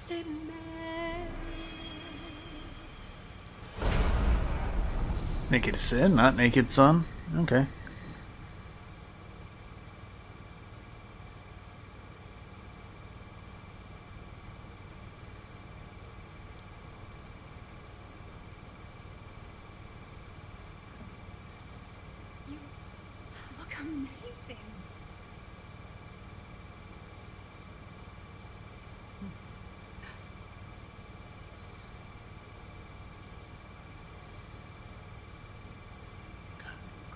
sin man. Naked sin, not naked son. Okay. You look amazing.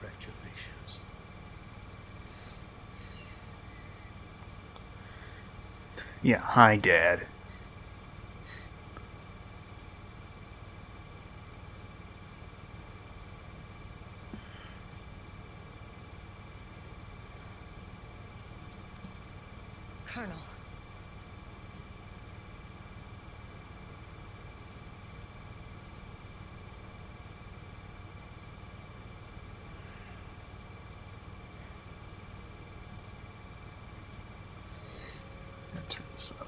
Congratulations. Yeah, hi, Dad. Colonel. Turn this up.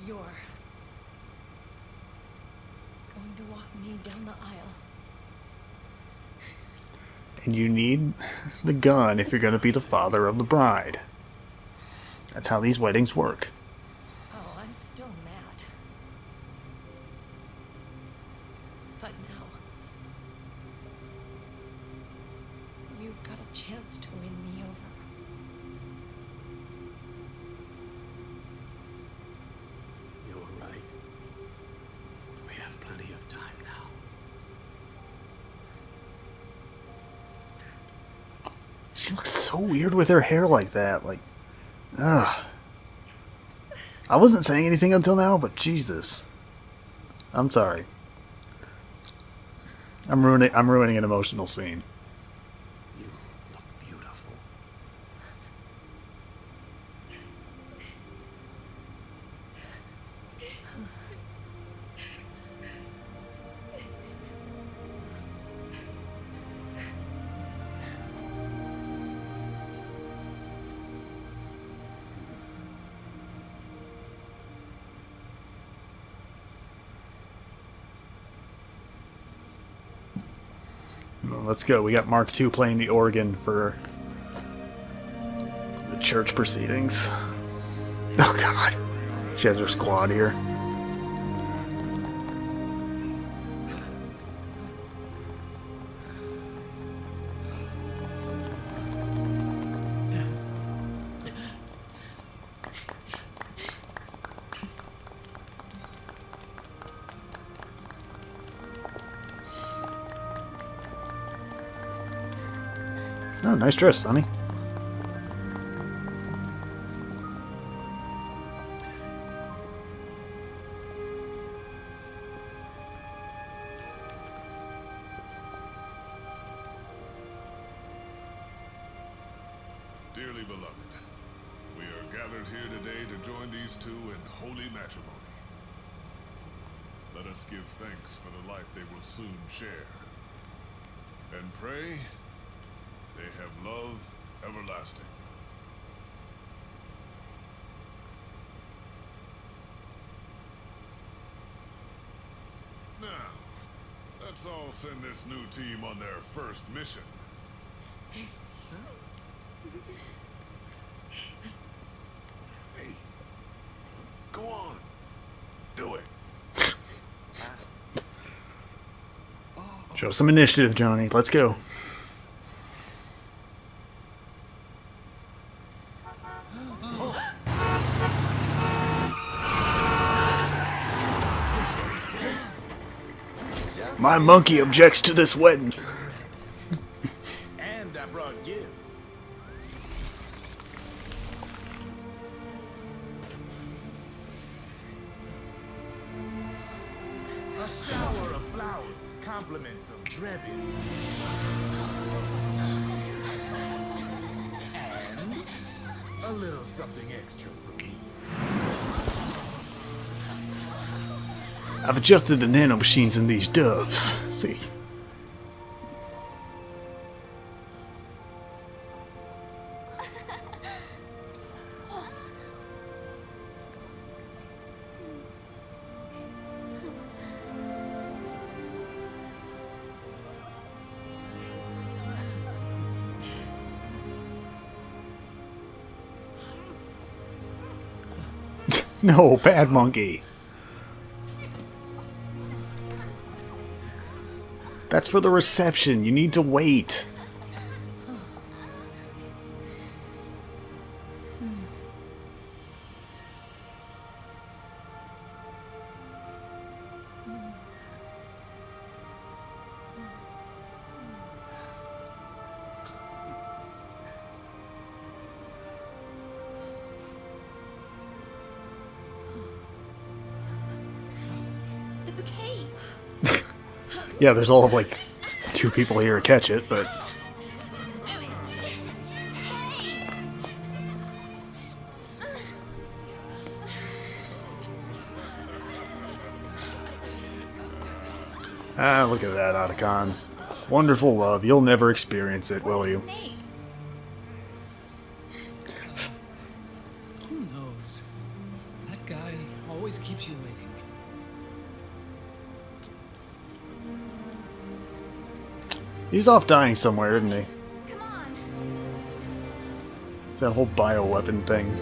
You're going to walk me down the aisle. And you need the gun if you're going to be the father of the bride. That's how these weddings work. Oh, I'm still mad. But now, you've got a chance to win me over. You're right. We have plenty of time now. She looks so weird with her hair like that. Like, ugh. I wasn't saying anything until now, but Jesus. I'm sorry. I'm ruining an emotional scene. You look beautiful. Let's go. We got Mark II playing the organ for the church proceedings. Oh, God. She has her squad here. Oh, nice dress, Sonny. Dearly beloved, we are gathered here today to join these two in holy matrimony. Let us give thanks for the life they will soon share, and pray they have love everlasting. Now, let's all send this new team on their first mission. Hey, go on. Do it. Show some initiative, Johnny. Let's go. My monkey objects to this wedding. And I brought gifts. A shower of flowers, compliments of drebbins. And a something extra for me. I've adjusted the nanomachines in these doves. See. No, bad monkey. That's for the reception. You need to wait. Okay. Yeah, there's all of like 2 people here to catch it, but ah, look at that, Otacon. Wonderful love. You'll never experience it, will you? Snake. Who knows? That guy always keeps you waiting. He's off dying somewhere, isn't he? Come on. It's that whole bioweapon thing.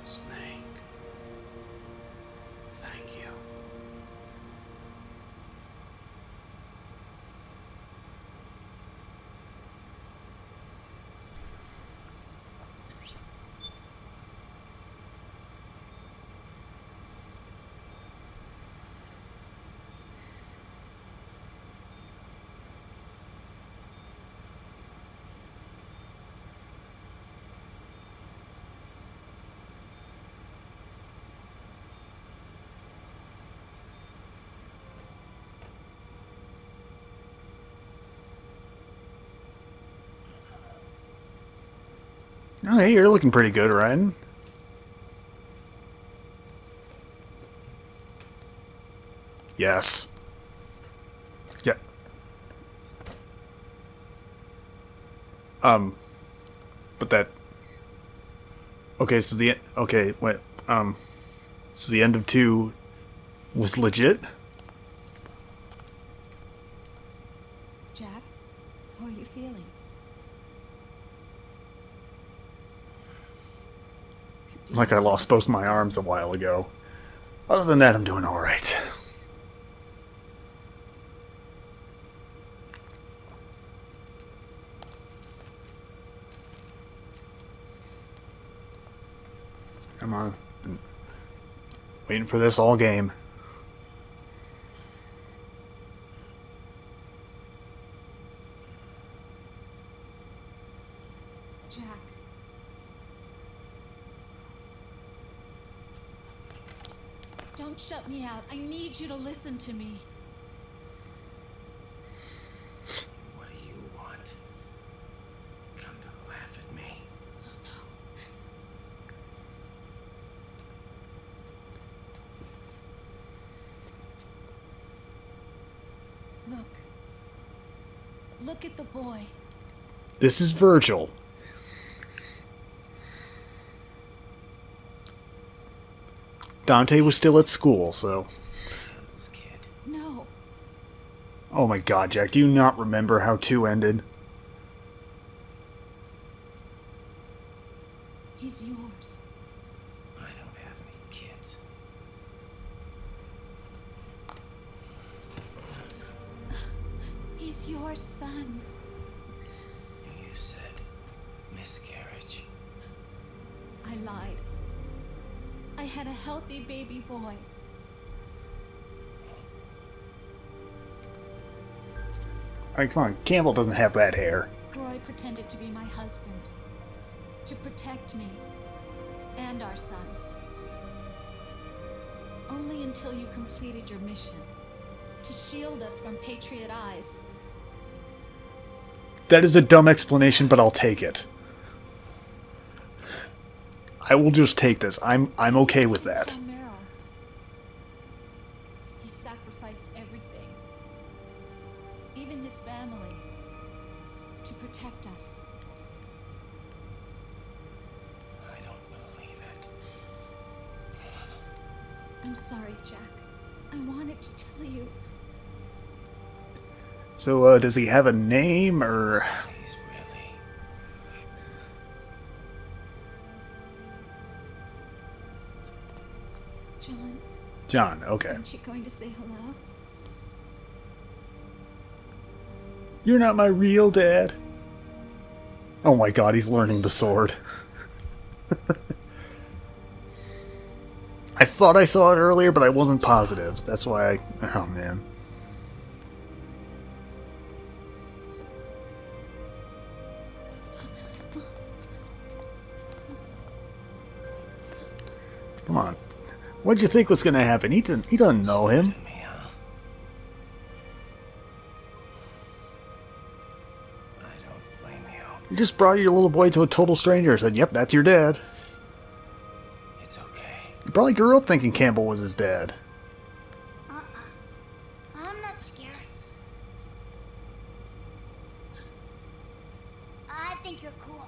Snake. Thank you. Oh, hey, you're looking pretty good, Ryan. Yes. Yeah. But that. Okay, so okay, wait. So the end of 2 was legit. Jack, how are you feeling? Like I lost both my arms a while ago. Other than that, I'm doing all right. Come on. Been waiting for this all game. Jack. Don't shut me out. I need you to listen to me. What do you want? Come to laugh at me? Look. Look at the boy. This is Virgil. Dante was still at school, so... This kid. No. Oh my god, Jack, do you not remember how 2 ended? He's yours. I don't have any kids. He's your son. You said miscarriage. I lied. I had a healthy baby boy. Alright, come on. Campbell doesn't have that hair. Roy pretended to be my husband. To protect me. And our son. Only until you completed your mission. To shield us from Patriot eyes. That is a dumb explanation, but I'll take it. I will just take this. I'm okay with that. Meryl. He sacrificed everything. Even his family. To protect us. I don't believe it. I'm sorry, Jack. I wanted to tell you. So, does he have a name, or... Please, really. John, John, okay. aren't you going to say hello? You're not my real dad. Oh my god, he's learning the sword. I thought I saw it earlier, but I wasn't positive. That's why I... Oh, man. Come on. What'd you think was going to happen? He doesn't know him. Me, huh? I don't blame you. You just brought your little boy to a total stranger and said, yep, that's your dad. It's okay. He probably grew up thinking Campbell was his dad. I'm not scared. I think you're cool.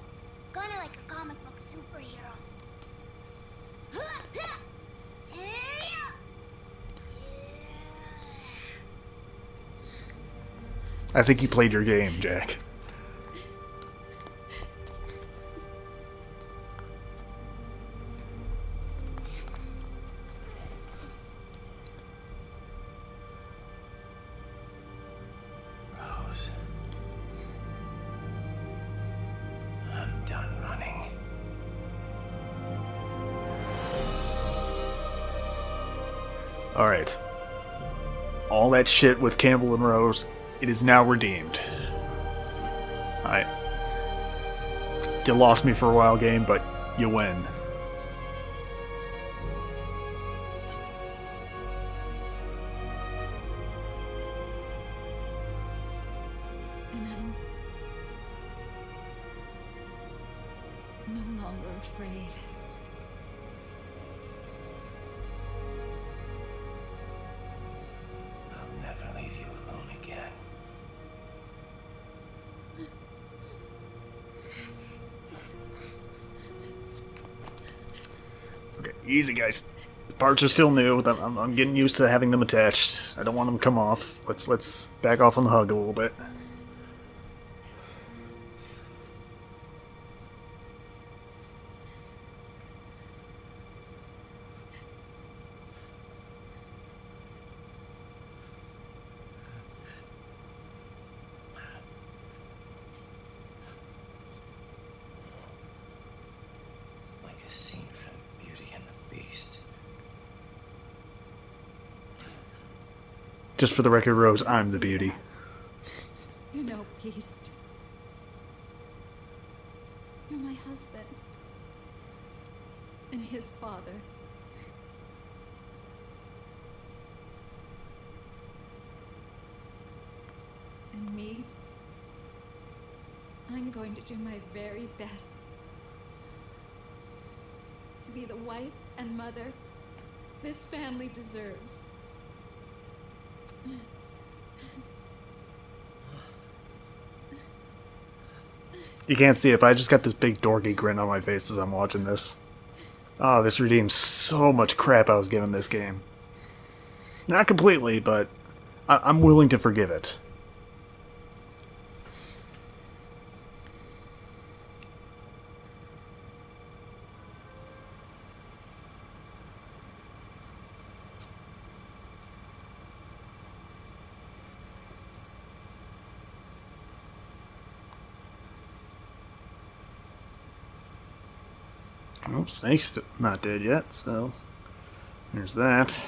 Kinda like a comic book superhero. I think you played your game, Jack. Rose. I'm done running. Alright. All that shit with Campbell and Rose, it is now redeemed. Alright. You lost me for a while, game, but you win. And I'm no longer afraid. I'll never leave you alone again. Okay, easy, guys. The parts are still new. I'm getting used to having them attached. I don't want them to come off. Let's back off on the hug a little bit. Like a scene from Beauty and the Beast. Just for the record, Rose, I'm the beauty. You're no beast. You're my husband. And his father. And me. I'm going to do my very best to be the wife and mother this family deserves. You can't see it, but I just got this big dorky grin on my face as I'm watching this. Oh, this redeems so much crap I was given this game. Not completely, but I'm willing to forgive it. Oh, Snake's not dead yet, so there's that.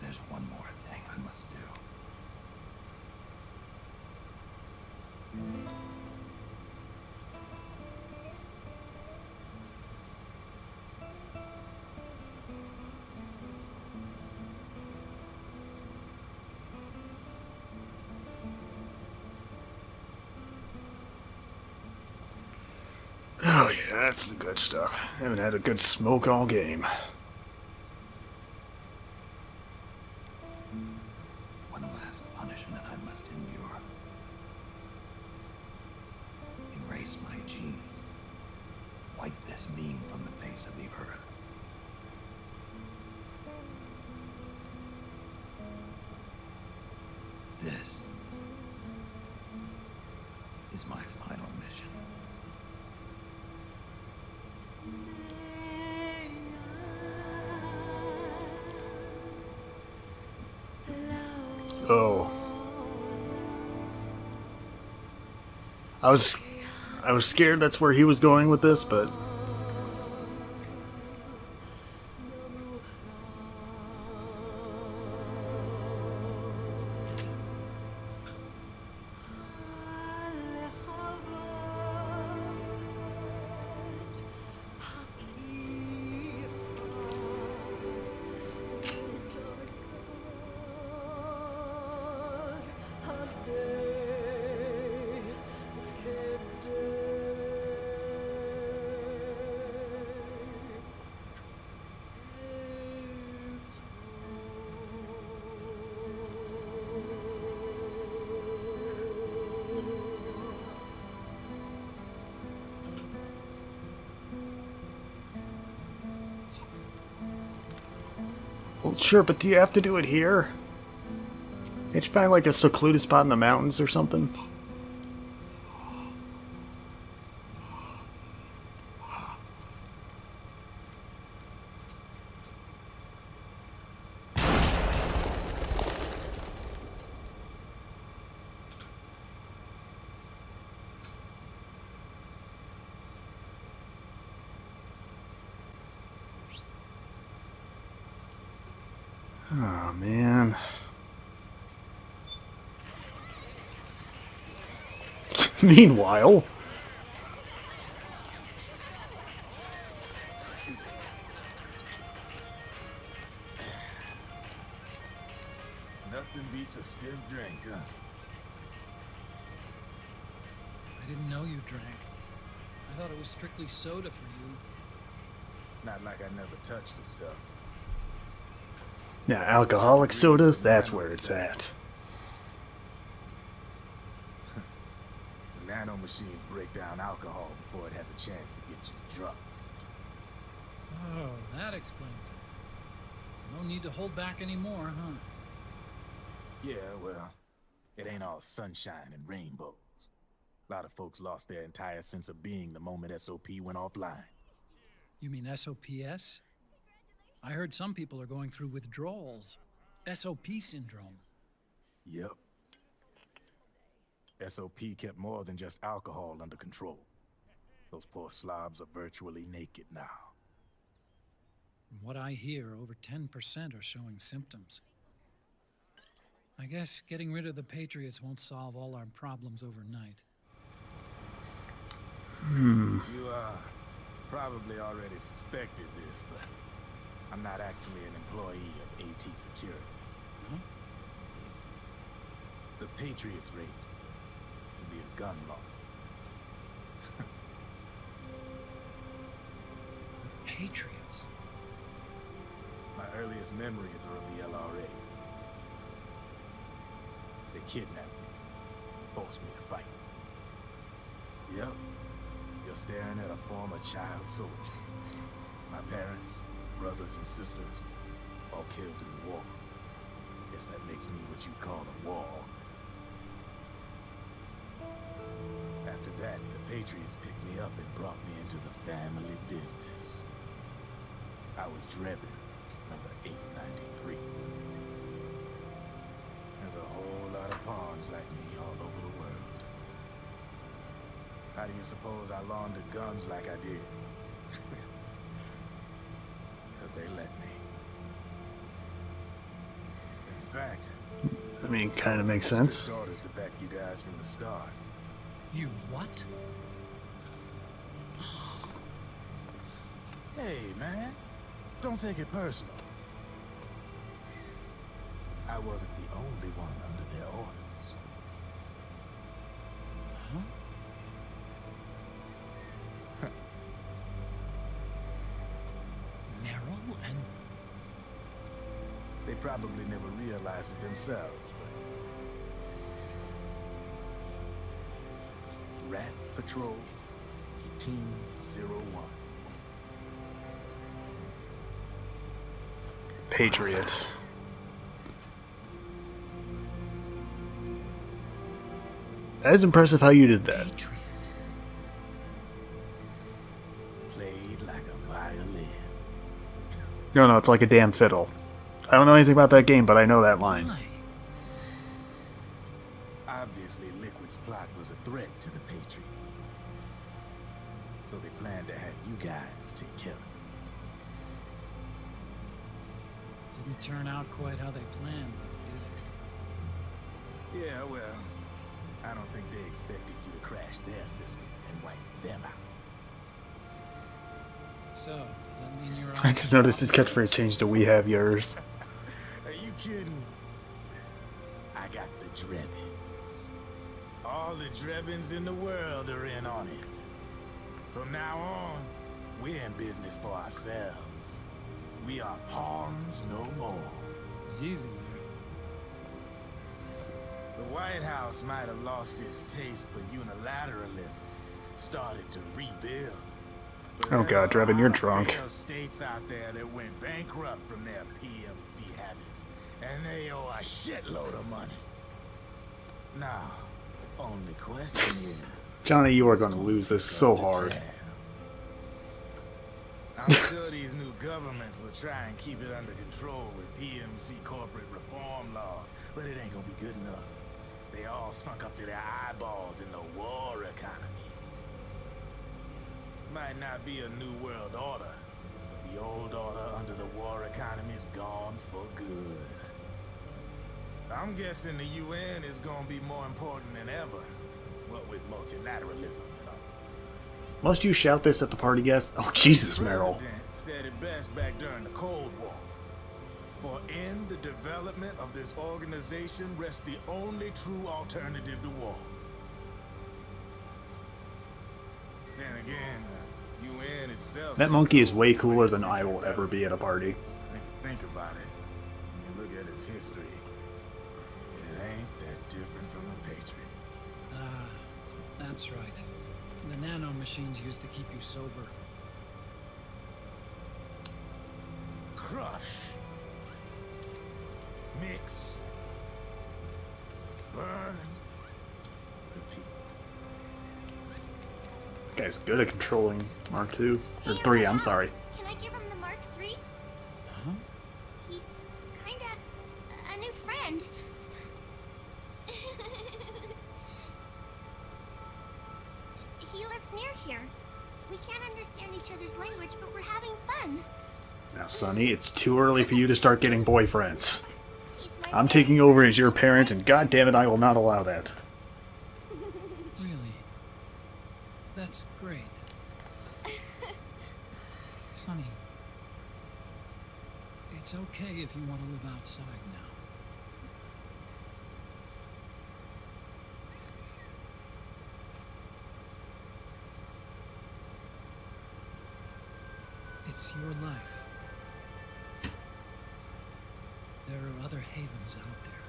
There's one more thing I must do. Oh yeah, that's the good stuff. Haven't had a good smoke all game. One last punishment I must endure. Erase my genes. Wipe this meme from the face of the earth. This is my final mission. Oh. I was scared that's where he was going with this, but well, sure, but do you have to do it here? Can't you find like a secluded spot in the mountains or something? Oh man. Meanwhile, Nothing beats a stiff drink, huh? I didn't know you drank. I thought it was strictly soda for you. Not like I never touched the stuff. yeah, alcoholic soda, that's where it's at. The nanomachines break down alcohol before it has a chance to get you drunk. So, that explains it. No need to hold back anymore, huh? Yeah, well, it ain't all sunshine and rainbows. A lot of folks lost their entire sense of being the moment SOP went offline. You mean SOPS? I heard some people are going through withdrawals. SOP syndrome. Yep. SOP kept more than just alcohol under control. Those poor slobs are virtually naked now. From what I hear, over 10% are showing symptoms. I guess getting rid of the Patriots won't solve all our problems overnight. You, probably already suspected this, but I'm not actually an employee of AT Security. Huh? The Patriots raised me to be a gun lord. The Patriots? My earliest memories are of the LRA. They kidnapped me, forced me to fight. Yep, you're staring at a former child soldier. My parents, brothers and sisters, all killed in the war. Guess that makes me what you'd call a war orphan. After that, the Patriots picked me up and brought me into the family business. I was Drebin, number 893. There's a whole lot of pawns like me all over the world. How do you suppose I laundered guns like I did? Because they let me. fact. I mean, kind of makes sense. Orders to back you guys from the start. You what? Hey, man. Don't take it personal. I wasn't the only one under their orders. Huh? Meryl and... They probably never realized it themselves, but... Rat Patrol, Team 01. Patriots. That is impressive how you did that. Patriot. Played like a violin. No, it's like a damn fiddle. I don't know anything about that game, but I know that line. Why? Obviously, Liquid's plot was a threat to the Patriots. So they planned to have you guys take care of it. Didn't turn out quite how they planned, though, did Yeah, well, I don't think they expected you to crash their system and wipe them out. it? So, does that mean you're I just noticed his catchphrase changed to "We have yours." Are you kidding? I got the Drebbins. All the Drebbins in the world are in on it. From now on, we're in business for ourselves. We are pawns no more. Easy there. The White House might have lost its taste for unilateralism, started to rebuild. But Oh god, there are Drebin, you're a lot of drunk. real states out there that went bankrupt from their PMC habits, and they owe a shitload of money. Now, only question is, Johnny, you are going to lose this so hard. I'm sure these new governments will try and keep it under control with PMC corporate reform laws, but it ain't gonna be good enough. They all sunk up to their eyeballs in the war economy. Might not be a new world order, but the old order under the war economy is gone for good. I'm guessing the UN is gonna be more important than ever, what with multilateralism and all. Must you shout this at the party guest? Oh, Jesus, Meryl. The president said it best back during the Cold War. For in the development of this organization rests the only true alternative to war. Then again, the UN itself... That monkey is way cooler than I will ever be at a party. If you think about it, when you look at its history, it ain't that different from the Patriots. Ah, that's right. The nano machines used to keep you sober. Crush. Mix. Burn. Repeat. Guy's good at controlling Mark II. Or 3, I'm sorry. Can I give him the Mark III? Huh? He's kinda a new friend. He lives near here. We can't understand each other's language, but we're having fun. Now, Sonny, it's too early for you to start getting boyfriends. He's my I'm friend. taking over as your parent, and god damn it, I will not allow that. Really? That's great. Sonny, it's okay if you want to live outside now. It's your life. There are other havens out there.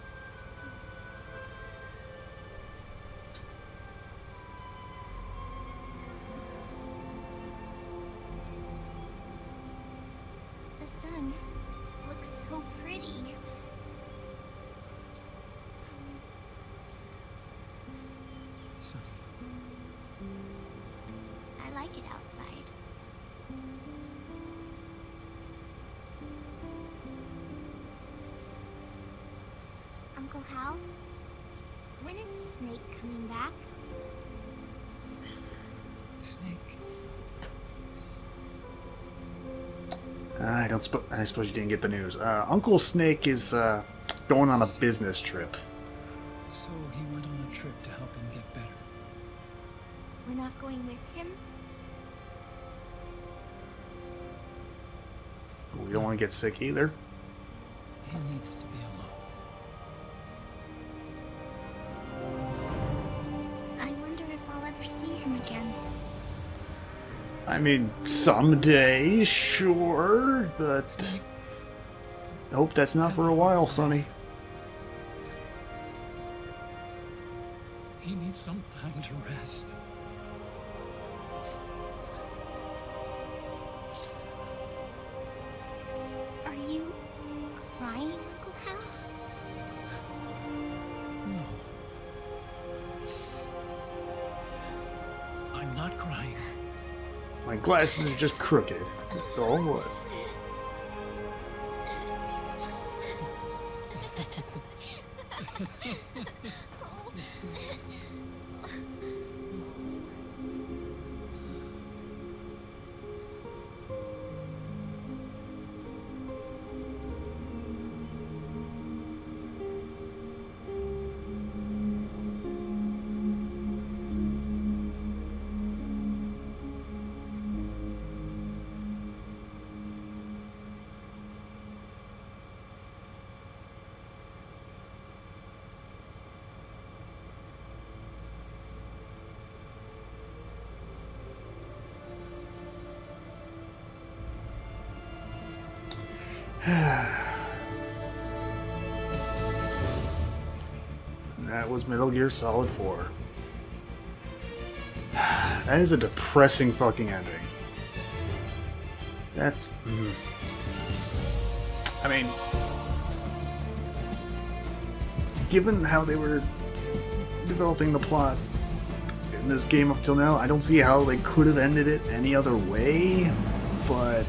The sun looks so pretty. Sonny, I like it outside. Uncle Hal, when is Snake coming back? Snake. I suppose you didn't get the news. Uncle Snake is going on a business trip. So he went on a trip to help him get better. We're not going with him? We don't want to get sick either. He needs to be alone. I wonder if I'll ever see him again. I mean, someday, sure, but I hope that's not for a while, Sonny. He needs some time to rest. Are you crying, Uncle Hal? No. I'm not crying. My glasses are just crooked. That's all it was. That was Metal Gear Solid 4. That is a depressing fucking ending. That's... I mean... Given how they were developing the plot in this game up till now, I don't see how they could have ended it any other way, but...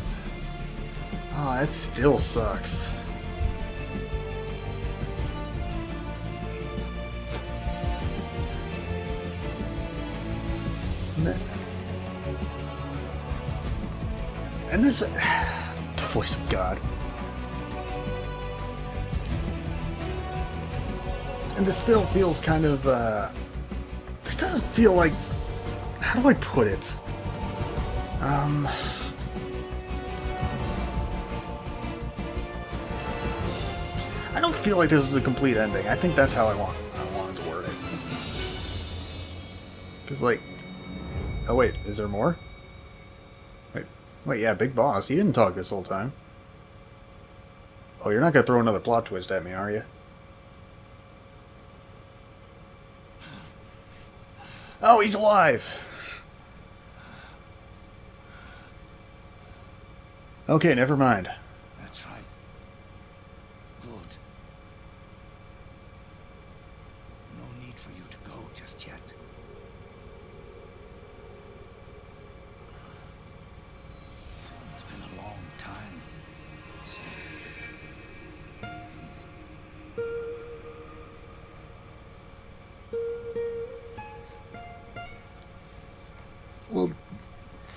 Oh, that still sucks. And this... the voice of God. And this still feels kind of, this doesn't feel like... How do I put it? I don't feel like this is a complete ending. I think that's how I wanted to word it. Because, like... Oh, wait. Is there more? Wait, yeah, Big Boss. He didn't talk this whole time. Oh, you're not going to throw another plot twist at me, are you? Oh, he's alive! Okay, never mind. That's right. Good. No need for you to go just yet. It's been a long time, Snake. Well,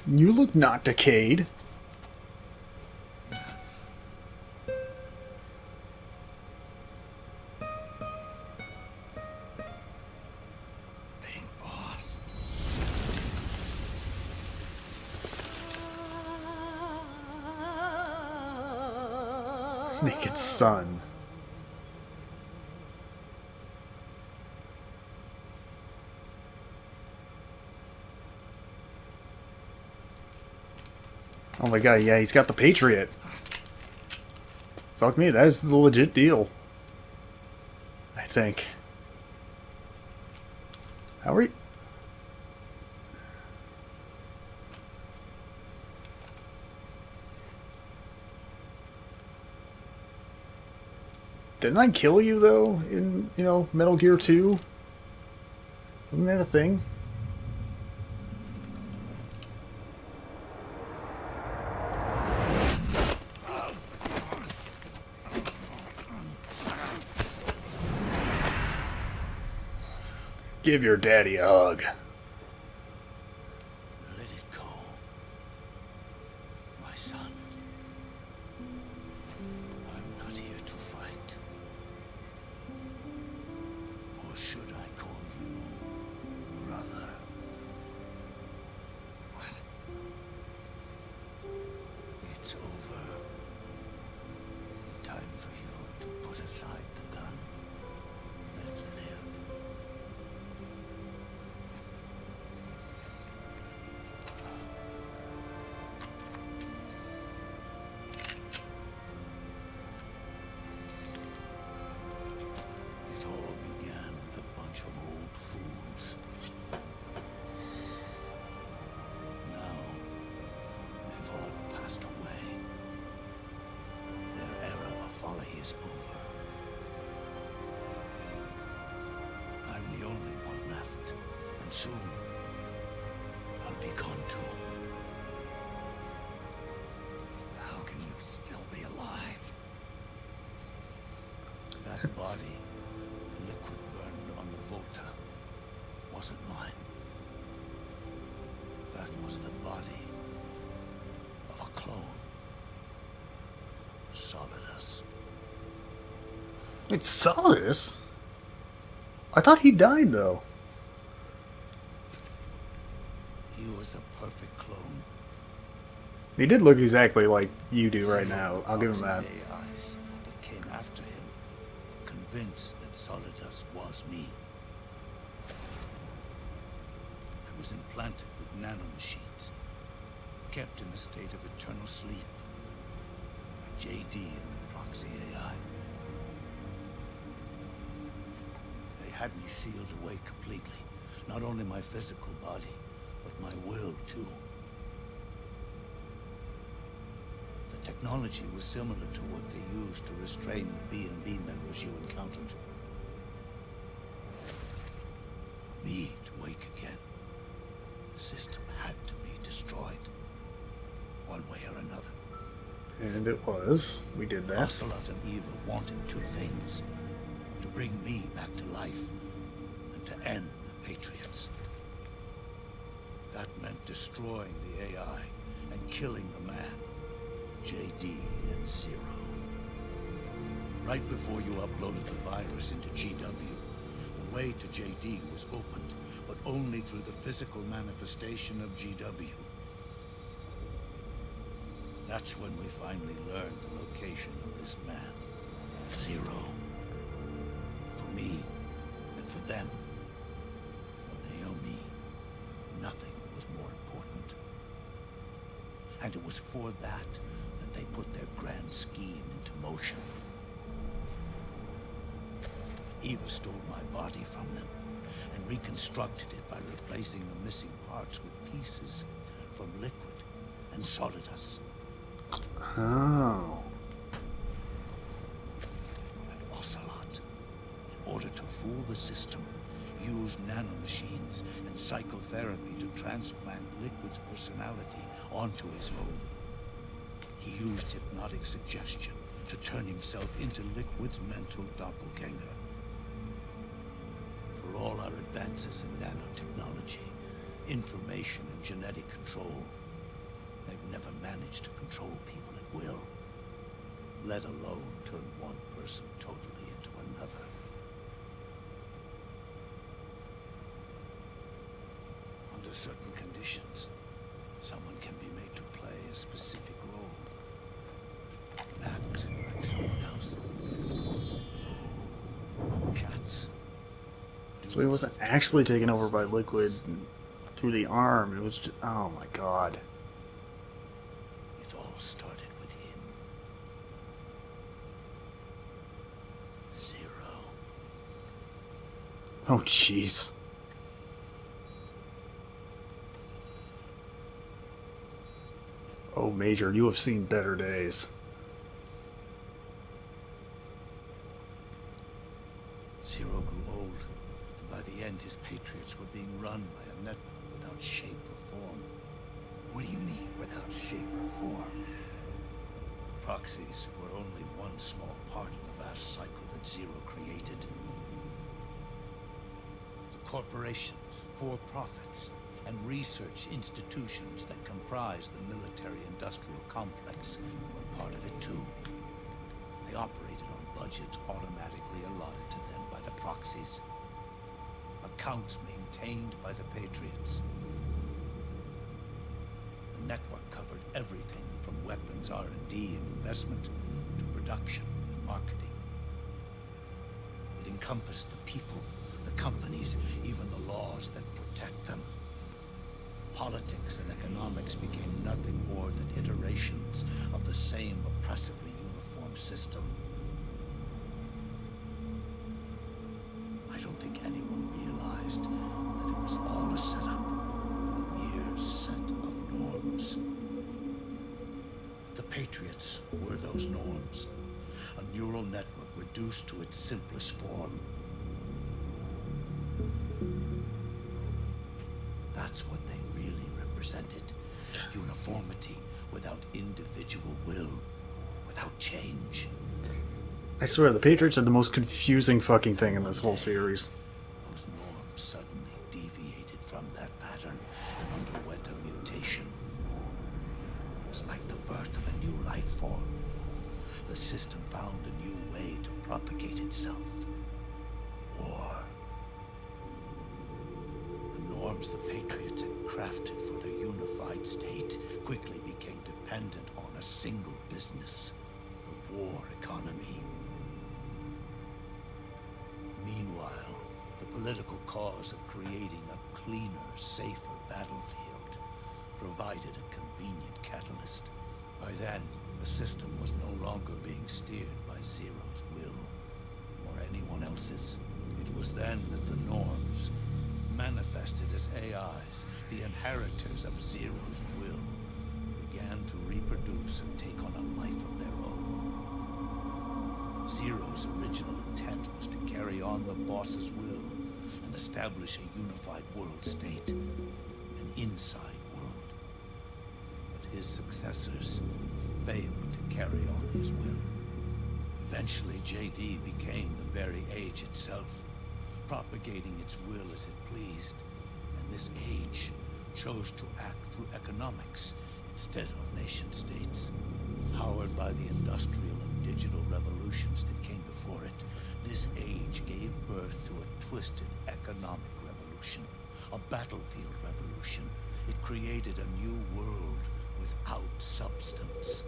you look not decayed. Big Boss. Naked sun. Oh my god, yeah, he's got the Patriot. Fuck me, that is the legit deal. I think. How are you? Didn't I kill you, though, in, you know, Metal Gear 2? Wasn't that a thing? Give your daddy a hug. Let it go. My son. I'm not here to fight. is over. I'm the only one left, and soon I'll be gone too. How can you still be alive? That body, liquid burned on the Volta, wasn't mine. That was the body of a clone. Solidus. It's Solidus? I thought he died, though. He was a perfect clone. He did look exactly like you do right now. I'll give him that. AIs that came after him were convinced that Solidus was me. I was implanted with nanomachines, kept in a state of eternal sleep by JD and the proxy AI. They had me sealed away completely. Not only my physical body, but my will, too. The technology was similar to what they used to restrain the B&B members you encountered. For me to wake again, the system had to be destroyed. One way or another. And it was. We did that. Ocelot and Eva wanted two things. To bring me back to life, and to end the Patriots. That meant destroying the AI and killing the man, JD and Zero. Right before you uploaded the virus into GW, the way to JD was opened, but only through the physical manifestation of GW. That's when we finally learned the location of this man, Zero. For me, and for them, for Naomi, nothing was more important. And it was for that they put their grand scheme into motion. Eva stole my body from them and reconstructed it by replacing the missing parts with pieces from Liquid and Solidus. Oh. And Ocelot, in order to fool the system, used nanomachines and psychotherapy to transplant Liquid's personality onto his own. He used hypnotic suggestion to turn himself into Liquid's mental doppelganger. For all our advances in nanotechnology, information and genetic control, they've never managed to control people at will, let alone turn one person totally into another. Under certain conditions, someone can be made to play a specific role. Act like someone else. Cats. So he wasn't actually taken over by Liquid through the arm. It was just, oh my god. It all started with him. Zero. Oh jeez. Oh Major, you have seen better days. Zero grew old, and by the end his Patriots were being run by a network without shape or form. What do you mean, without shape or form? The proxies were only one small part of the vast cycle that Zero created. The corporations, for-profits, and research institutions that comprise the military-industrial complex were part of it too. They operated on budgets automatically allotted to them by the proxies. Accounts maintained by the Patriots. The network covered everything from weapons R&D and investment to production and marketing. It encompassed the people, the companies, even the laws that protect them. Politics and economics became nothing more than iterations of the same oppressively uniform system. I don't think anyone realized that it was all a setup, a mere set of norms. The Patriots were those norms, A neural network reduced to its simplest form. That's what they really represented. Uniformity without individual will, without change. I swear, the Patriots are the most confusing fucking thing in this whole series. Those norms suddenly deviated from that pattern and underwent a mutation. It was like the birth of a new life form. The system found a new way to propagate itself. War. The norms the Patriots had crafted for their unified state quickly became dependent on a single business, the war economy. Meanwhile, the political cause of creating a cleaner, safer battlefield provided a convenient catalyst. By then, the system was no longer being steered by Zero's will, or anyone else's. It was then that the norms, manifested as AIs, the inheritors of Zero's will, began to reproduce and take on a life of their own. Zero's original intent was to carry on the boss's will and establish a unified world state, an inside world. But his successors failed to carry on his will. Eventually, JD became the very age itself, propagating its will as it pleased, and this age chose to act through economics instead of nation-states. Powered by the industrial and digital revolutions that came before it, this age gave birth to a twisted economic revolution, a battlefield revolution. It created a new world without substance.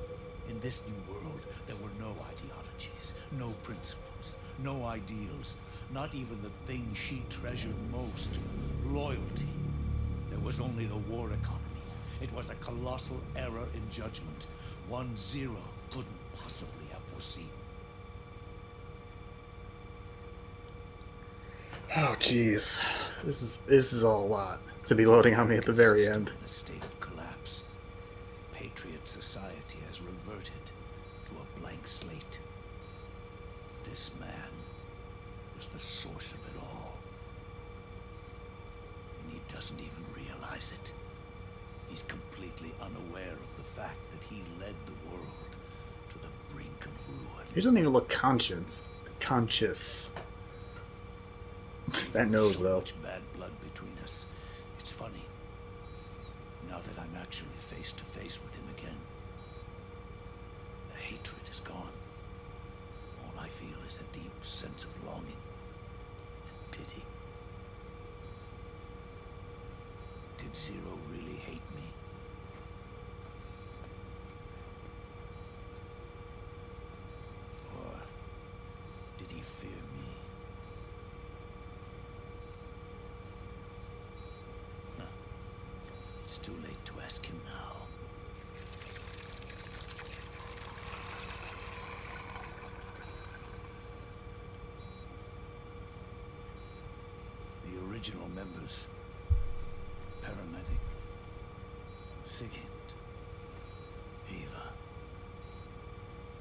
In this new world, there were no ideologies, no principles, no ideals, not even the thing she treasured most, loyalty. There was only the war economy. It was a colossal error in judgment, one Zero couldn't possibly have foreseen. Oh, jeez. This is all a lot to be loading on me at the very end. In a state of collapse, Patriot society has reverted to a blank slate. This man was the source of it all. And he doesn't even realize it. He's completely unaware of the fact that he led the world to the brink of ruin. He doesn't even look conscious. That nose, So though. much bad blood between us. It's funny. Now that I'm actually face to face with him again, the hatred is gone. All I feel is a deep sense of longing and pity. Did Zero really hate me? Or did he fear me? Huh. It's too late to ask him now. The original members, Paramedic, Sigint, Eva,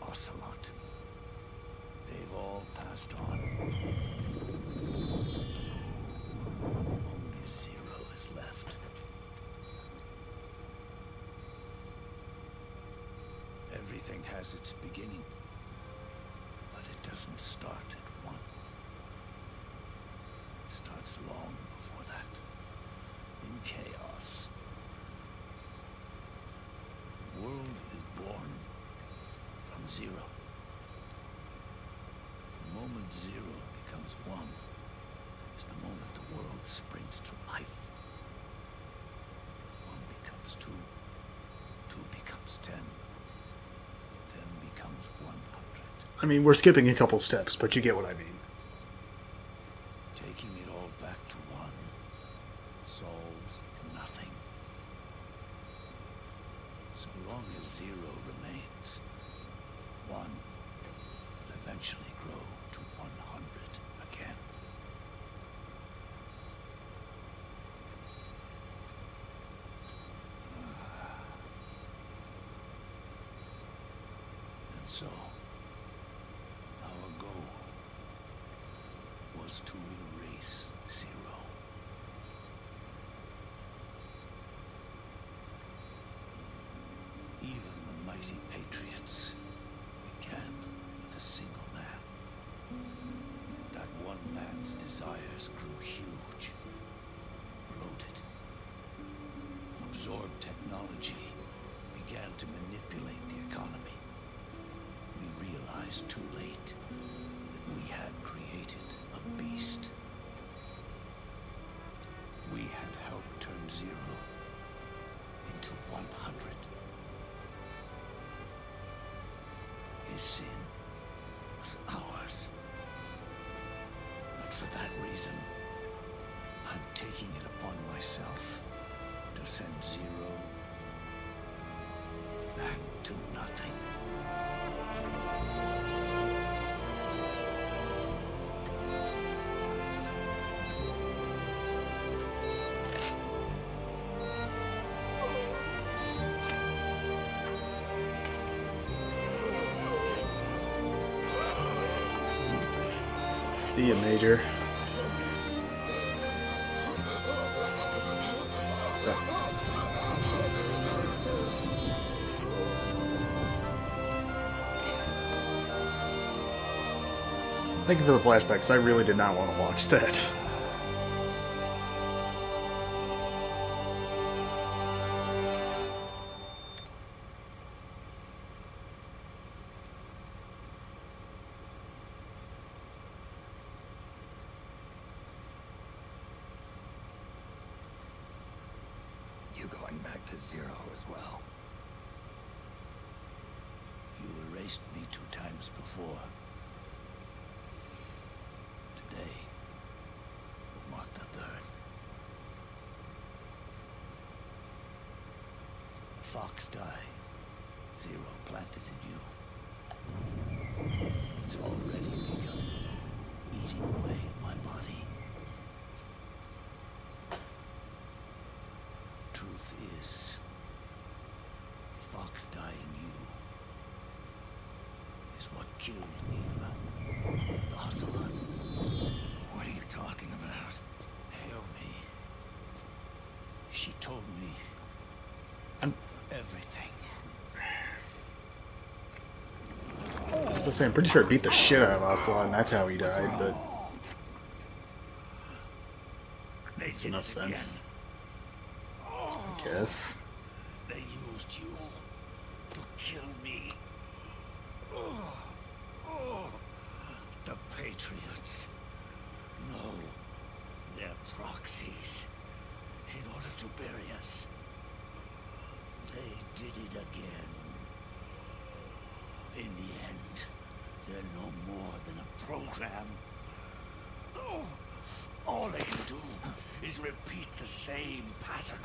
Ocelot. They've all passed on. Only Zero is left. Everything has its beginning, but it doesn't start at one. It starts long before that, in chaos. The world is born from zero. The moment zero becomes one is the moment the world springs to life. One becomes two, two becomes 10, 10 becomes 100. I mean, we're skipping a couple steps, but you get what I mean. Taking it all back to one solves nothing. So long as zero remains, one will eventually grow to 100 again. And so, was to erase Zero. Even the mighty Patriots began with a single man. That one man's desires grew huge, bloated, absorbed technology, began to manipulate the economy. We realized too late that we had created a beast. We had helped turn Zero into 100. His sin was ours. And for that reason, I'm taking it upon myself to send Zero back to nothing. See you, Major. Thank you for the flashbacks. I really did not want to watch that. You going back to Zero as well? You erased me 2 times before. Today will mark the 3rd. The fox die Zero planted in you. It's already begun eating away at my body. Truth is, the fox die in you is what killed Eva and the Ocelot. What are you talking about? Naomi. She told me everything. I was saying, I'm pretty sure I beat the shit out of Ocelot, and that's how he died, but makes enough sense. I guess. They used you to kill me. The Patriots. No, they're proxies in order to bury us. They did it again. In the end, they're no more than a program. All they can do is repeat the same pattern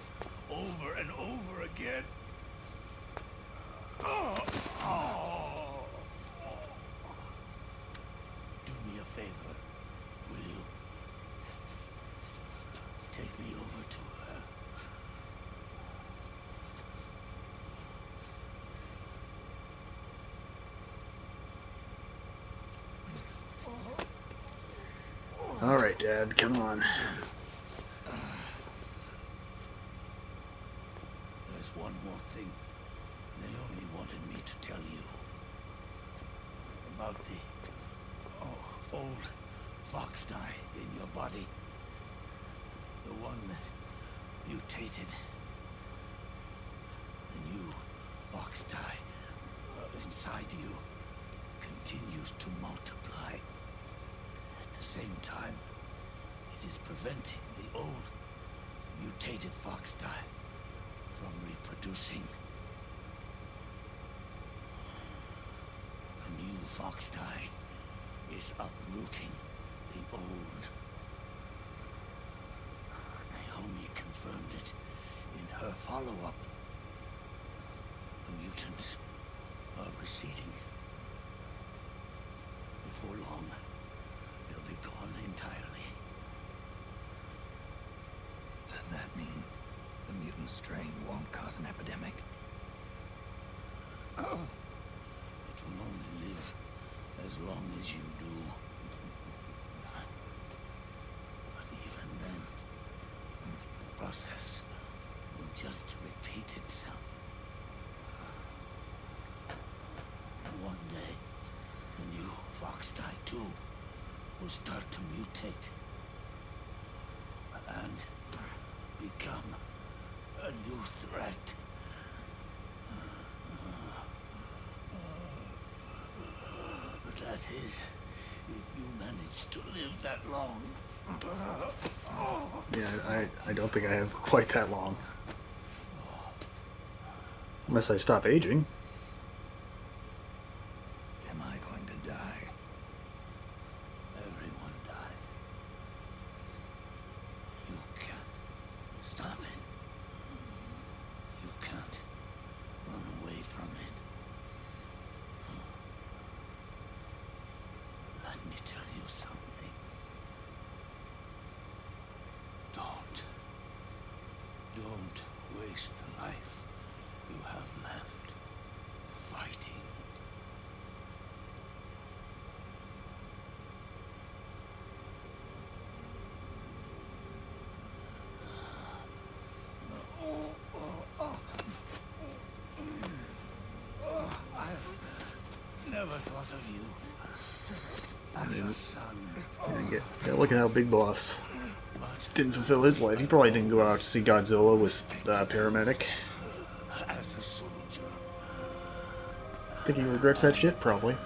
over and over again. Do me a favor, will you? Take me over to her. Alright, Dad, come on. There's one more thing Naomi wanted me to tell you. About the old fox die in your body. The one that mutated. The new fox die inside you continues to multiply. At the same time, it is preventing the old mutated fox die from reproducing. A new fox die is uprooting the old. Naomi confirmed it in her follow-up. The mutants are receding. Before long, they'll be gone entirely. Does that mean the mutant strain won't cause an epidemic? It will only live as long as you do. process will just repeat itself. One day, the new fox type 2 will start to mutate and become a new threat. That is, if you manage to live that long. Yeah, I don't think I have quite that long. Unless I stop aging. Am I going to die? Everyone dies. You can't stop it. You can't run away from it. Let me tell you something. Don't waste the life you have left fighting. I never thought of you as a son. Yeah, look at how Big Boss didn't fulfill his life. He probably didn't go out to see Godzilla with the paramedic. As a soldier, I think he regrets that shit, probably.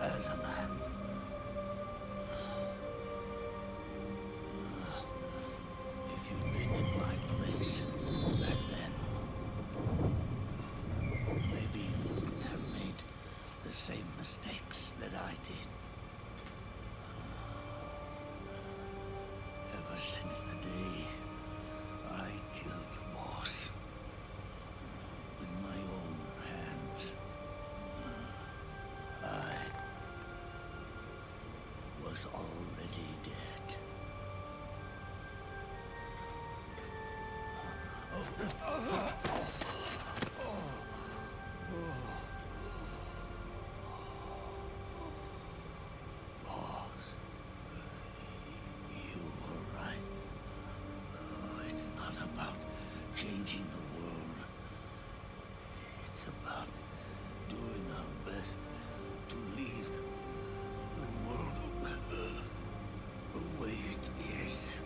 as a man. If you'd been in my place back then, maybe you wouldn't have made the same mistakes that I did. Ever since the day I killed the boss with my own hands, I was already dead. Boss, you were right. It's not about changing the world. It's about doing our best to leave the world the way it is.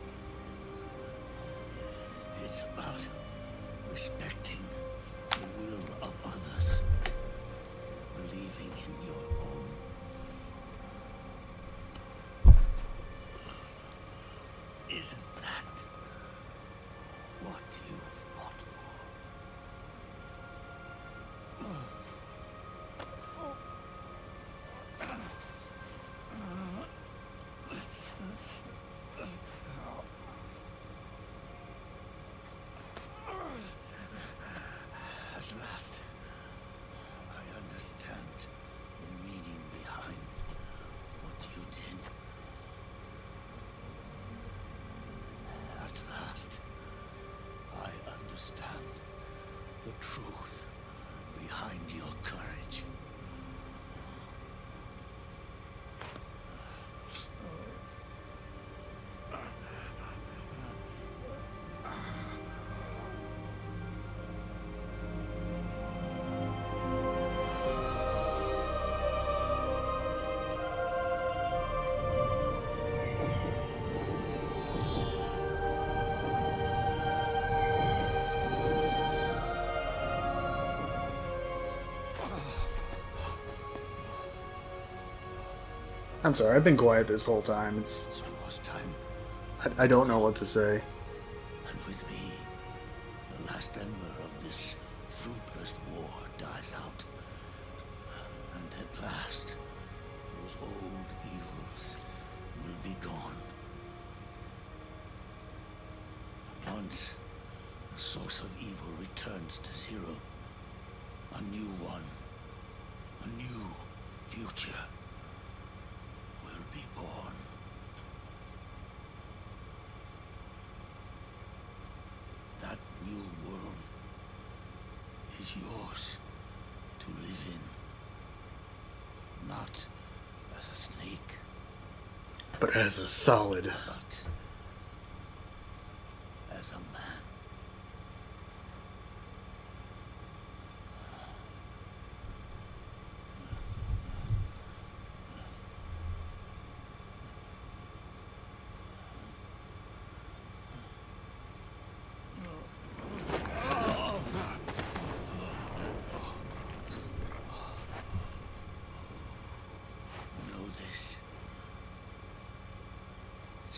It's about respecting the will of others, believing in your own. Isn't that what you fought for? At last, I understand the meaning behind what you did. At last, I understand the truth behind your courage. I'm sorry, I've been quiet this whole time. It's almost time. I don't know what to say. And with me, the last ember of this fruitless war dies out. And at last, those old evils will be gone. Once the source of evil returns to zero, a new one, a new future will be born. That new world is yours to live in. Not as a snake, But as a solid. but as a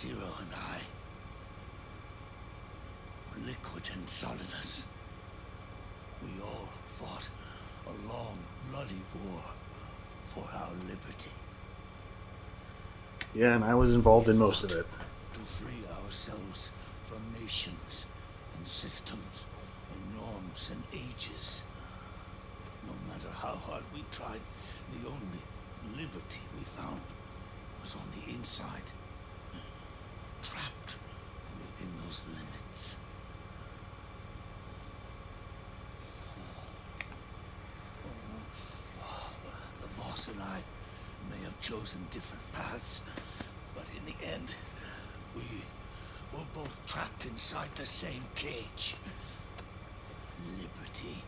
Zero and I were liquid and solidus. We all fought a long, bloody war for our liberty. Yeah, and I was involved in most of it. To free ourselves from nations and systems and norms and ages. No matter how hard we tried, the only liberty we found was on the inside. Trapped within those limits. The boss and I may have chosen different paths, but in the end, we were both trapped inside the same cage. Liberty.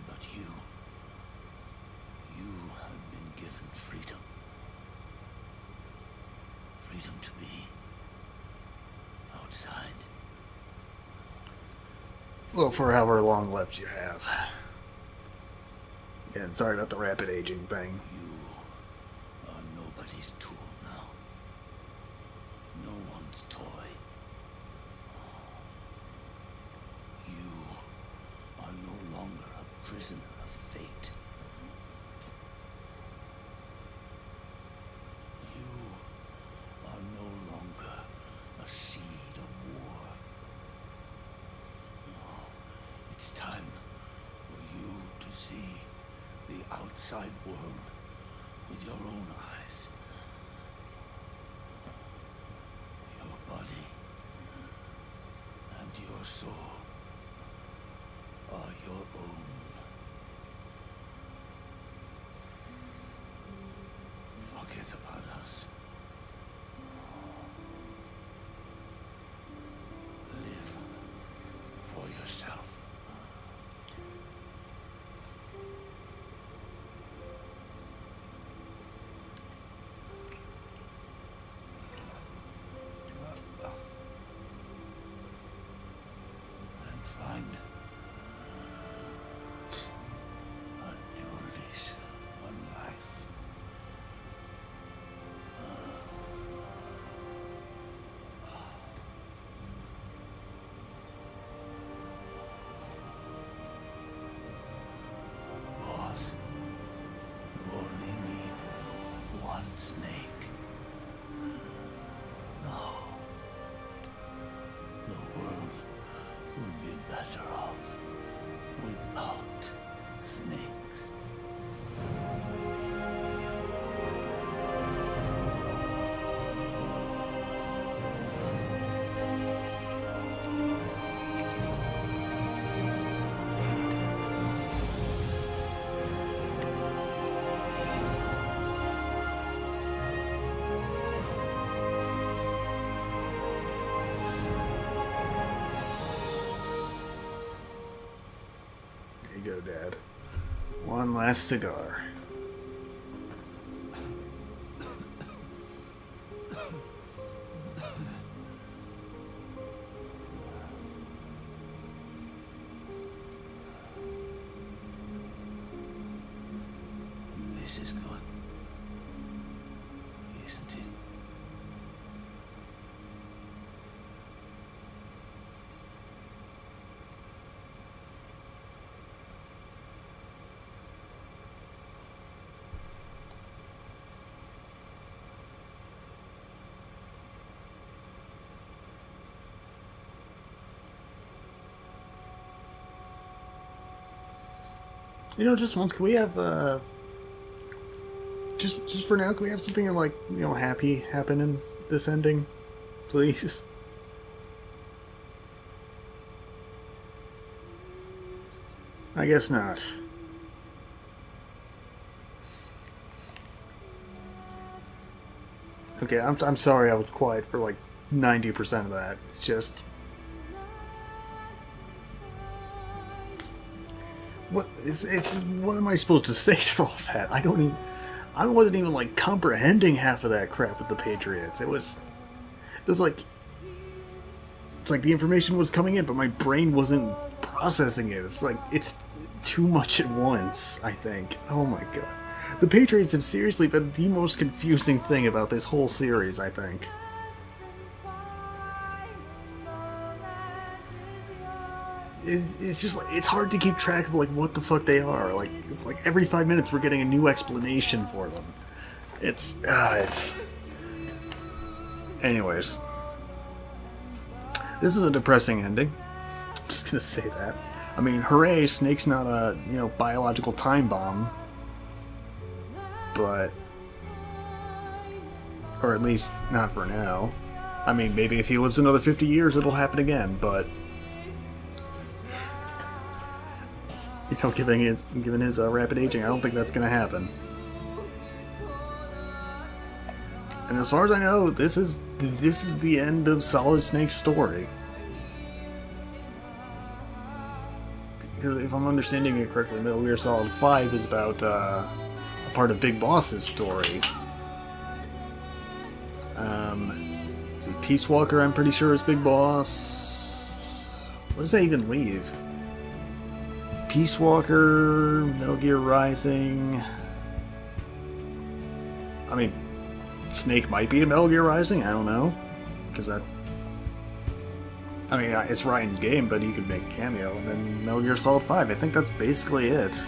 But you have been given freedom. Freedom to be outside. Well, for however long left you have. Yeah, and sorry about the rapid aging thing. You are nobody's tool now. No one's toy. You are no longer a prisoner of fate. You are no longer a seed of war. No, it's time for you to see the outside world with your own eyes. Your body and your soul are your own. Forget about us. Live for yourself. And find a new lease on life. Boss, you only need one snake. No. The world would be better off without snakes. There you go, Dad. One last cigar. This is good, isn't it? You know, just once, can we have, just for now, can we have something like, you know, happy happen in this ending? Please? I guess not. Okay, I'm sorry I was quiet for like 90% of that. It's just... what am I supposed to say to all that? I wasn't even like comprehending half of that crap with the Patriots. It was like It's like the information was coming in, but my brain wasn't processing it. It's like, it's too much at once, I think. Oh my god. The Patriots have seriously been the most confusing thing about this whole series, I think. It's just like, it's hard to keep track of like what the fuck they are. Like, it's like every 5 minutes we're getting a new explanation for them. It's anyways. This is a depressing ending. I'm just gonna say that. I mean, hooray, Snake's not a, you know, biological time bomb. But, or at least not for now. I mean, maybe if he lives another 50 years it'll happen again, but you know, given his rapid aging, I don't think that's gonna happen. And as far as I know, this is the end of Solid Snake's story. Because if I'm understanding it correctly, Metal Gear Solid 5 is about a part of Big Boss's story. Let's see, Peace Walker, I'm pretty sure is Big Boss. Where does that even leave? Peace Walker, Metal Gear Rising. I mean, Snake might be in Metal Gear Rising, I don't know. Because that... I mean, it's Ryan's game, but he could make a cameo. And then Metal Gear Solid 5, I think that's basically it.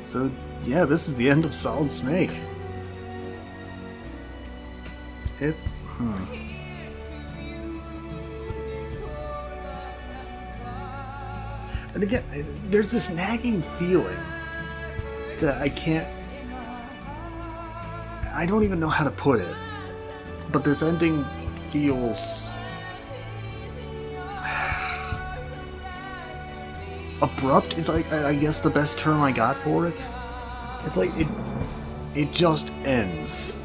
So, yeah, this is the end of Solid Snake. And again, there's this nagging feeling that I don't even know how to put it. But this ending feels abrupt is like, I guess, the best term I got for it. It's like it just ends.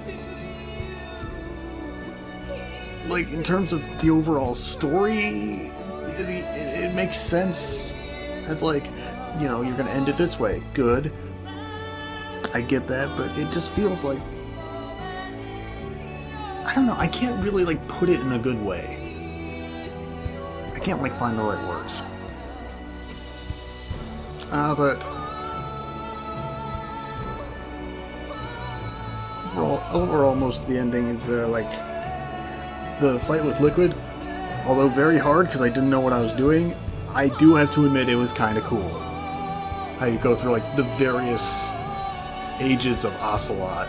Like, in terms of the overall story, it makes sense as like, you know, you're gonna end it this way. Good. I get that, but it just feels like, I don't know, I can't really like put it in a good way. I can't like find the right words. But overall, most of the ending is like the fight with Liquid. Although very hard because I didn't know what I was doing, I do have to admit it was kind of cool. How you go through like the various ages of Ocelot.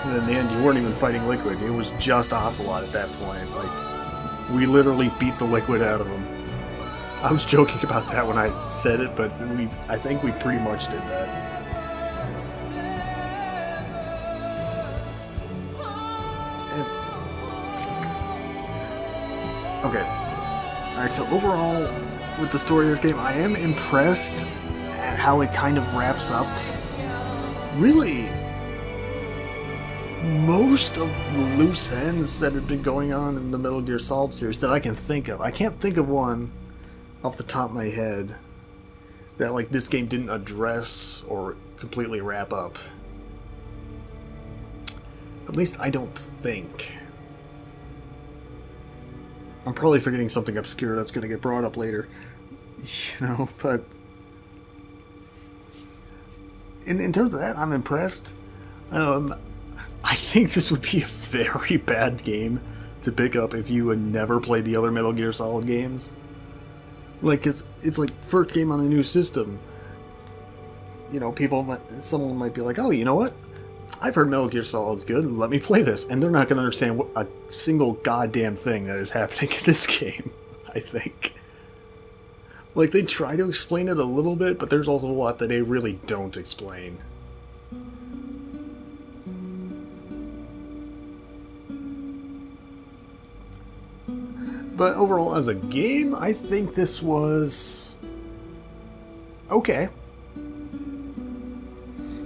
And in the end, you weren't even fighting Liquid. It was just Ocelot at that point. Like, we literally beat the Liquid out of him. I was joking about that when I said it, but I think we pretty much did that. Okay. Alright, so overall, with the story of this game, I am impressed at how it kind of wraps up. Really, most of the loose ends that have been going on in the Metal Gear Solid series that I can think of. I can't think of one off the top of my head that like this game didn't address or completely wrap up. At least I don't think. I'm probably forgetting something obscure that's going to get brought up later. You know, but in terms of that, I'm impressed. I think this would be a very bad game to pick up if you had never played the other Metal Gear Solid games. Like, 'cause it's like first game on a new system. You know, someone might be like, oh, you know what? I've heard Metal Gear Solid's good, let me play this. And they're not going to understand a single goddamn thing that is happening in this game, I think. Like, they try to explain it a little bit, but there's also a lot that they really don't explain. But overall, as a game, I think this was okay.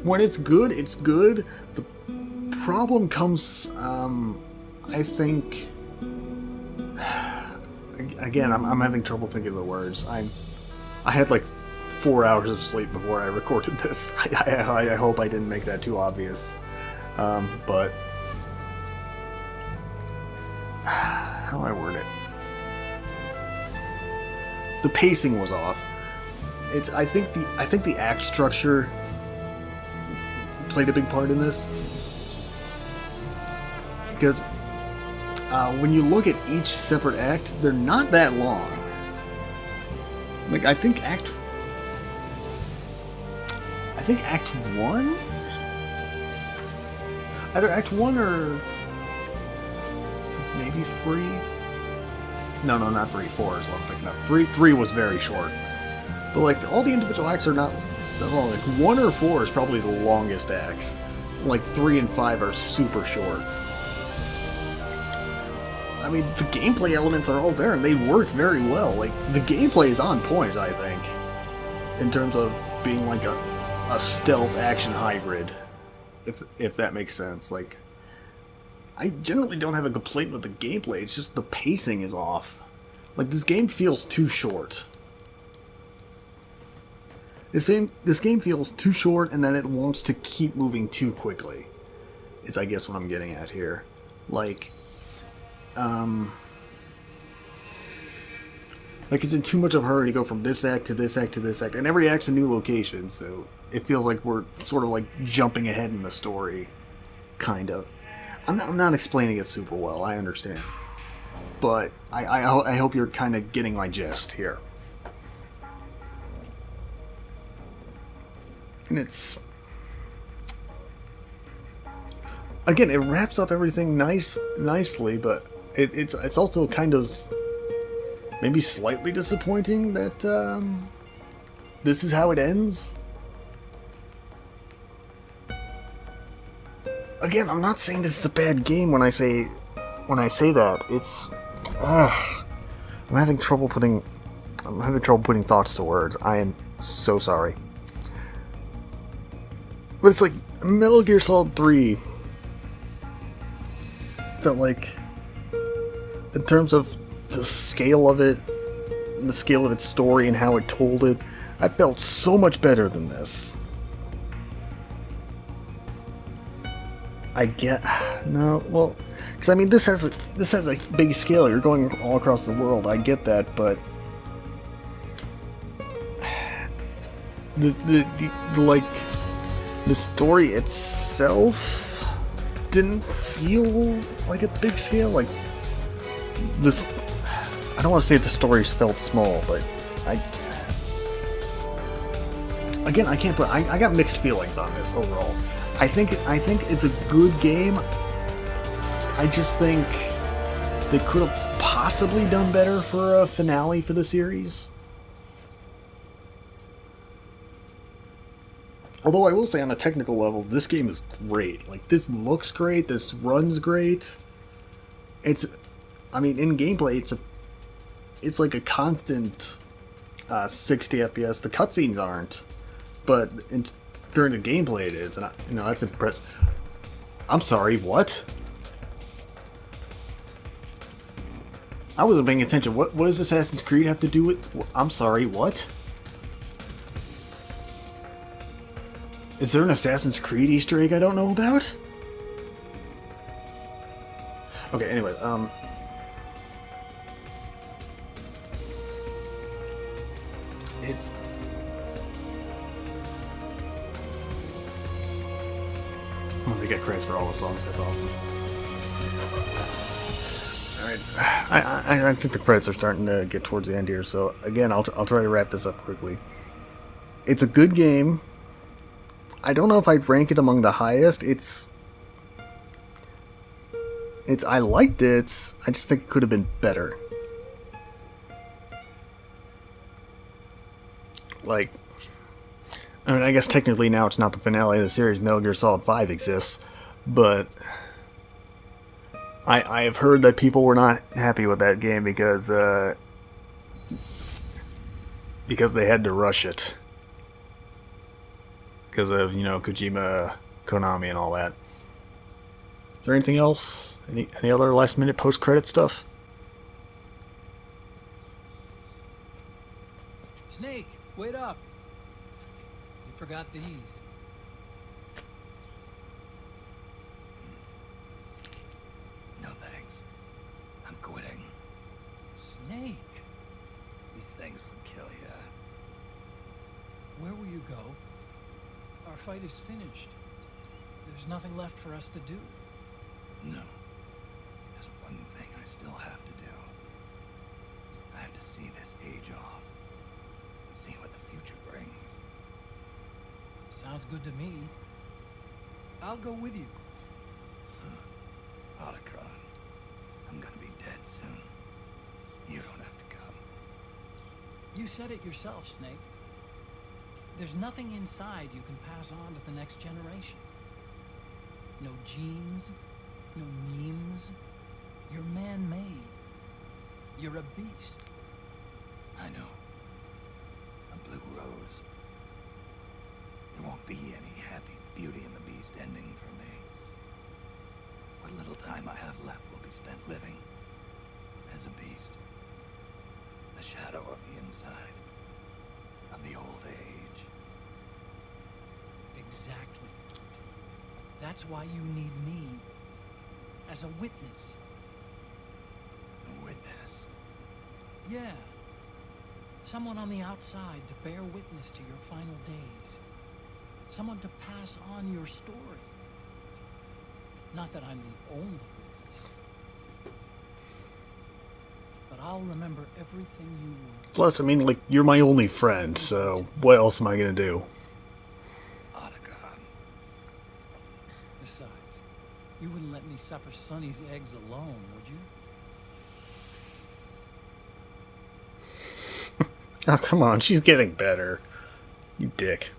When it's good, it's good. The problem comes, I think... Again, I'm having trouble thinking of the words. I had like 4 hours of sleep before I recorded this. I hope I didn't make that too obvious. But how do I word it? The pacing was off. I think the act structure played a big part in this, because when you look at each separate act, they're not that long. Like I think Act 1, either Act 1 or maybe 3. No, not 3. 4 is what I'm picking up. 3 was very short. But like all the individual acts are not that long. Like 1 or 4 is probably the longest acts. Like 3 and 5 are super short. I mean, the gameplay elements are all there and they work very well. Like the gameplay is on point, I think, in terms of being like a stealth action hybrid, if that makes sense. Like, I generally don't have a complaint with the gameplay. It's just the pacing is off. Like this game feels too short. This game feels too short, and then it wants to keep moving too quickly. Is I guess what I'm getting at here. Like it's in too much of a hurry to go from this act to this act to this act, and every act's a new location, so it feels like we're sort of like jumping ahead in the story, kind of. I'm not explaining it super well, I understand, but I hope you're kind of getting my gist here. And it's, again, it wraps up everything nicely, but it's also kind of maybe slightly disappointing that this is how it ends. Again, I'm not saying this is a bad game when I say that. It's I'm having trouble putting thoughts to words. I am so sorry. But it's like Metal Gear Solid 3 felt like, in terms of the scale of it, and the scale of its story and how it told it, I felt so much better than this. Because I mean, this has a big scale. You're going all across the world. I get that, but the story itself didn't feel like a big scale. Like this, I don't want to say the story felt small, but I got mixed feelings on this overall. I think it's a good game. I just think they could have possibly done better for a finale for the series. Although I will say, on a technical level, this game is great. Like, this looks great, this runs great. In gameplay, it's like a constant 60 FPS. The cutscenes aren't, but during the gameplay it is, and that's impressive. I'm sorry, what? I wasn't paying attention. What does Assassin's Creed have to do with... I'm sorry, what? Is there an Assassin's Creed Easter egg I don't know about? Okay, anyway, it's... Oh, they get credits for all the songs, that's awesome. Alright, I think the credits are starting to get towards the end here, so again, I'll try to wrap this up quickly. It's a good game. I don't know if I'd rank it among the highest. I liked it. I just think it could have been better. Like, I mean, I guess technically now it's not the finale of the series. Metal Gear Solid 5 exists, but I have heard that people were not happy with that game because they had to rush it. Because of, Kojima, Konami, and all that. Is there anything else? Any other last minute post credit stuff? Snake, wait up. You forgot these. No thanks. I'm quitting. you go. Our fight is finished. There's nothing left for us to do. No. There's one thing I still have to do. I have to see this age off. See what the future brings. Sounds good to me. I'll go with you. Otacron, I'm gonna be dead soon. You don't have to come. You said it yourself, Snake. There's nothing inside you can pass on to the next generation. No genes, no memes. You're man-made. You're a beast. I know. A blue rose. There won't be any happy Beauty and the Beast ending for me. What little time I have left will be spent living as a beast. The shadow of the inside of the old age. Exactly. That's why you need me as a witness. A witness. Yeah. Someone on the outside to bear witness to your final days. Someone to pass on your story. Not that I'm the only witness. But I'll remember everything you were. Plus, I mean, like, you're my only friend, so what else am I gonna do? Otacon. Besides, you wouldn't let me suffer Sonny's eggs alone, would you? Oh, come on, she's getting better. You dick.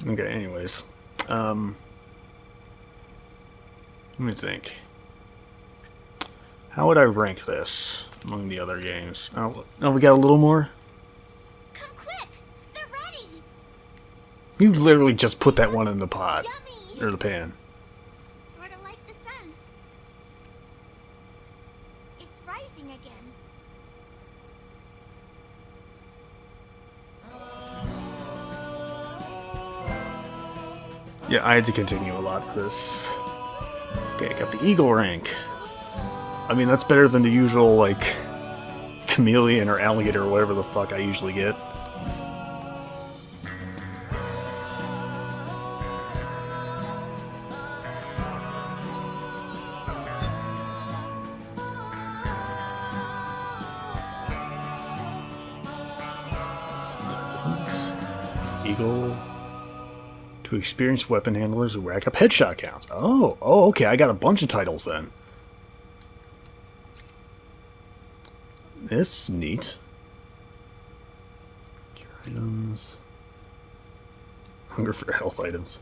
Okay, anyways. Let me think. How would I rank this among the other games? Oh, we got a little more? Come quick! They're ready! You literally just put that one in the pot. Yummy! Or the pan. Sort of like the sun. It's rising again. Yeah, I had to continue a lot of this. Okay, I got the Eagle rank. I mean, that's better than the usual, like, chameleon or alligator or whatever the fuck I usually get. Eagle. To experienced weapon handlers who rack up headshot counts. Oh, okay, I got a bunch of titles then. This is neat. Cure items. Hunger for health items.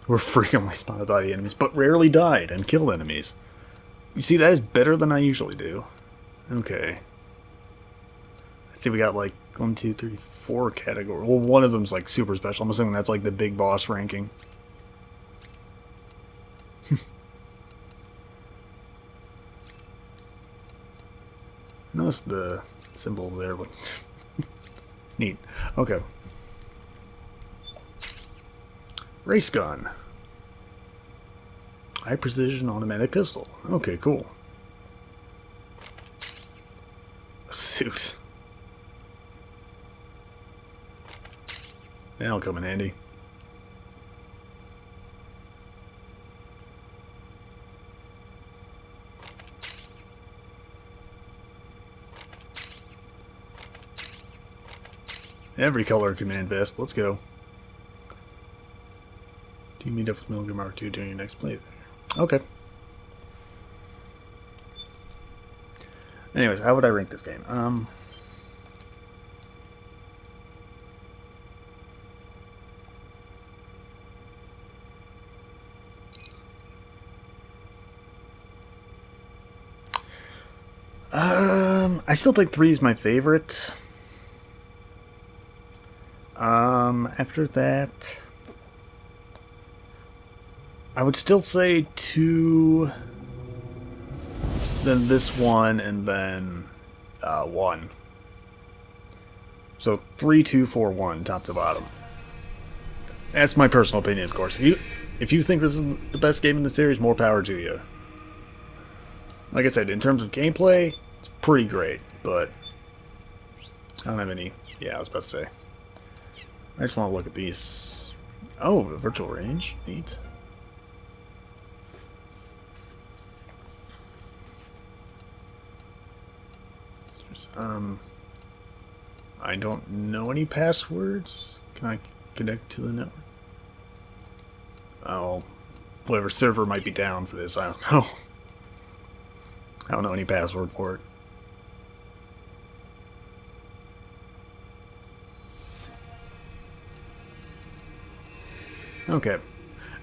Were frequently spotted by the enemies, but rarely died and killed enemies. You see, that is better than I usually do. Okay. Let's see, we got like 1, 2, 3, 4 categories. Well, one of them's like super special. I'm assuming that's like the big boss ranking. Notice the symbol there. Look neat. Okay. Race gun. High precision automatic pistol. Okay, cool. A suit. That'll come in handy. Every color command vest. Let's go. Do you meet up with Milligan Mark II during your next playthrough? Okay. Anyways, how would I rank this game? I still think 3 is my favorite. After that, I would still say 2, then this one, and then 1. So 3, 2, 4, 1, top to bottom. That's my personal opinion, of course. If you think this is the best game in the series, more power to you. Like I said, in terms of gameplay, It's pretty great, but I don't have any. Yeah, I was about to say. I just want to look at these. Oh, the virtual range. Neat. I don't know any passwords. Can I connect to the network? Oh, whatever server might be down for this, I don't know. I don't know any password for it. Okay.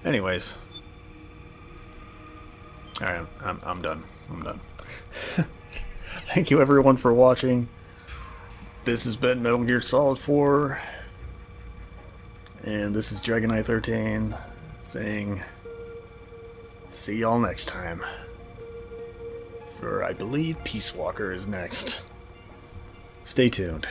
Anyways. Alright, I'm done. I'm done. Thank you everyone for watching. This has been Metal Gear Solid 4. And this is Dragon Knight 13 saying, see y'all next time. For I believe Peace Walker is next. Stay tuned.